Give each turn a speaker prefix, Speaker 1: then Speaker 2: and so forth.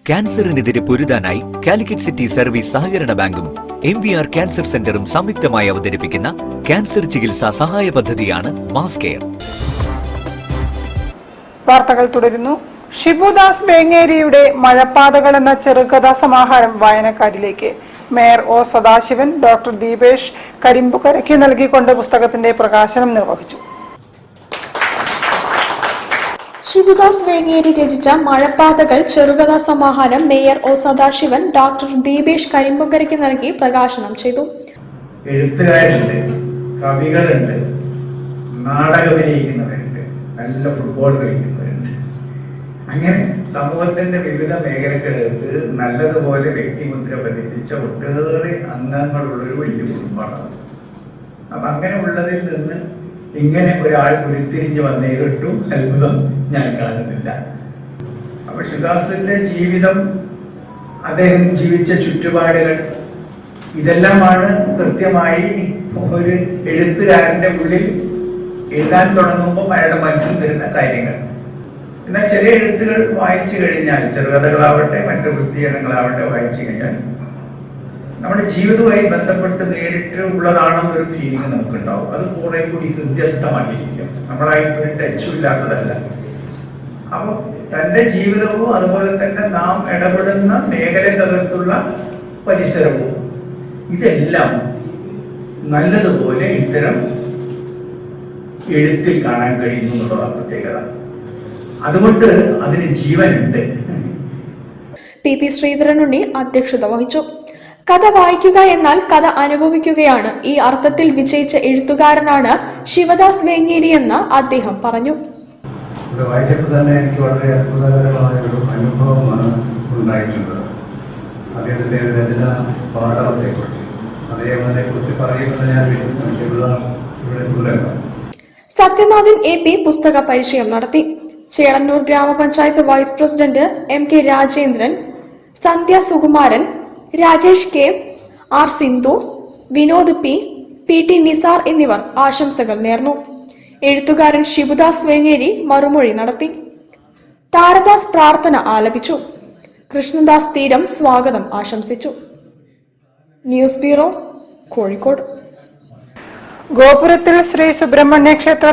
Speaker 1: ക്യാൻസറിനെതിരെ പൊരുതാനായി Calicut city service സഹകരണ ബാങ്കും MVR cancer സെന്ററും സംയുക്തമായി അവതരിപ്പിക്കുന്ന ക്യാൻസർ ചികിത്സാ സഹായ പദ്ധതിയാണ് മാസ് കെയർ.
Speaker 2: വാർത്തകൾ തുടരുന്നു. ഷിബുദാസ് വേങ്ങേരിയുടെ മഴപ്പാതകൾ എന്ന ചെറുകഥാ സമാഹാരം വായനക്കാരിലേക്ക്. മേയർ ഒ സദാശിവൻ ഡോക്ടർ ദീപേഷ് കരിമ്പുകരയ്ക്ക് നൽകിക്കൊണ്ട് പുസ്തകത്തിന്റെ പ്രകാശനം നിർവഹിച്ചു.
Speaker 3: ഷിബുദാസ് വേങ്ങേരി രചിച്ച മഴപ്പാതകൾ ചെറുകഥാ സമാഹാരം മേയർ ഒ സദാശിവൻ ഡോക്ടർ ദീപേഷ് കരിമ്പുകരയ്ക്ക് നൽകി പ്രകാശനം ചെയ്തു.
Speaker 4: എഴുത്തുകാരുണ്ട്, കവികളുണ്ട്, നാടകം അഭിനയിക്കുന്നവരുണ്ട്, നല്ല ഫുട്ബോൾ കളിക്കുന്നവരുണ്ട്. അങ്ങനെ സമൂഹത്തിന്റെ വിവിധ മേഖലകൾക്ക് നല്ലതുപോലെ വ്യക്തിമുദ്ര പതിപ്പിച്ച ഒട്ടേറെ അംഗങ്ങളുള്ളൊരു വലിയ കുടുംബമാണ്. അപ്പൊ അങ്ങനെ ഉള്ളതിൽ നിന്ന് ഇങ്ങനെ ഒരാൾ ഉരുത്തിരിഞ്ഞു വന്നേതൊട്ടും അത്ഭുതം ഞാൻ കാണുന്നില്ല. അപ്പൊ ഷിബുദാസിന്റെ ജീവിതം, അദ്ദേഹം ജീവിച്ച ചുറ്റുപാടുകൾ, ഇതെല്ലാമാണ് കൃത്യമായി ഒരു എഴുത്തുകാരന്റെ ഉള്ളിൽ എഴുതാൻ തുടങ്ങുമ്പോൾ അയാളുടെ മനസ്സിൽ വരുന്ന കാര്യങ്ങൾ. എന്നാൽ ചില എഴുത്തുകൾ വായിച്ചു കഴിഞ്ഞാൽ, ചെറുകഥകളാവട്ടെ മറ്റു പ്രസിദ്ധീകരണങ്ങളാവട്ടെ വായിച്ചു കഴിഞ്ഞാൽ നമ്മുടെ ജീവിതവുമായി ബന്ധപ്പെട്ട് നേരിട്ട് ഉള്ളതാണെന്നൊരു ഫീലിംഗ് നമുക്കുണ്ടാവും. അത് കുറെ കൂടി ഹൃദ്യസ്ഥമായിരിക്കും, നമ്മളായിട്ടൊരു ടച്ചും ഇല്ലാത്തതല്ല. അപ്പൊ തന്റെ ജീവിതവും അതുപോലെ തന്നെ നാം ഇടപെടുന്ന മേഖലക്കകത്തുള്ള പരിസരവും ഇതെല്ലാം നല്ലതുപോലെ ഇത്തരം എഴുത്തിൽ കാണാൻ കഴിയുന്നു എന്നുള്ളതാണ് പ്രത്യേകത. അതുകൊണ്ട് അതിന് ജീവനുണ്ട്.
Speaker 3: പി ശ്രീധരനുണ്ണി അധ്യക്ഷത വഹിച്ചു. കഥ വായിക്കുക എന്നാൽ കഥ അനുഭവിക്കുകയാണ്. ഈ അർത്ഥത്തിൽ വിജയിച്ച എഴുത്തുകാരനാണ് ശിവദാസ് വേങ്ങേരി എന്ന് അദ്ദേഹം പറഞ്ഞു.
Speaker 5: വായിച്ചപ്പോൾ തന്നെ എനിക്ക് വളരെ അത്ഭുതകരമായ ഒരു അനുഭവമാണ് ഉണ്ടായിട്ടുള്ളത്. അദ്ദേഹത്തിന്റെ രചന പാഠത്തെക്കുറിച്ച് അദ്ദേഹത്തിനെ കുറിച്ച് പറയുന്നത് ഞാൻ ഇവിടെ തുടരാം.
Speaker 3: സത്യനാഥൻ AP പുസ്തക പരിചയം നടത്തി. ചേളന്നൂർ ഗ്രാമപഞ്ചായത്ത് vice president MK Rajendran, Sandhya Sukumaran, Rajesh K, R Sindhu, Vinod PT Nisar എന്നിവർ ആശംസകൾ നേർന്നു. എഴുത്തുകാരൻ ഷിബുദാസ് വേങ്ങേരി മറുമൊഴി നടത്തി. താരദാസ് പ്രാർത്ഥന ആലപിച്ചു. കൃഷ്ണദാസ് തീരം സ്വാഗതം ആശംസിച്ചു. News bureau, Kozhikode.
Speaker 2: ഗോപുരത്തിൽ ശ്രീ സുബ്രഹ്മണ്യ ക്ഷേത്ര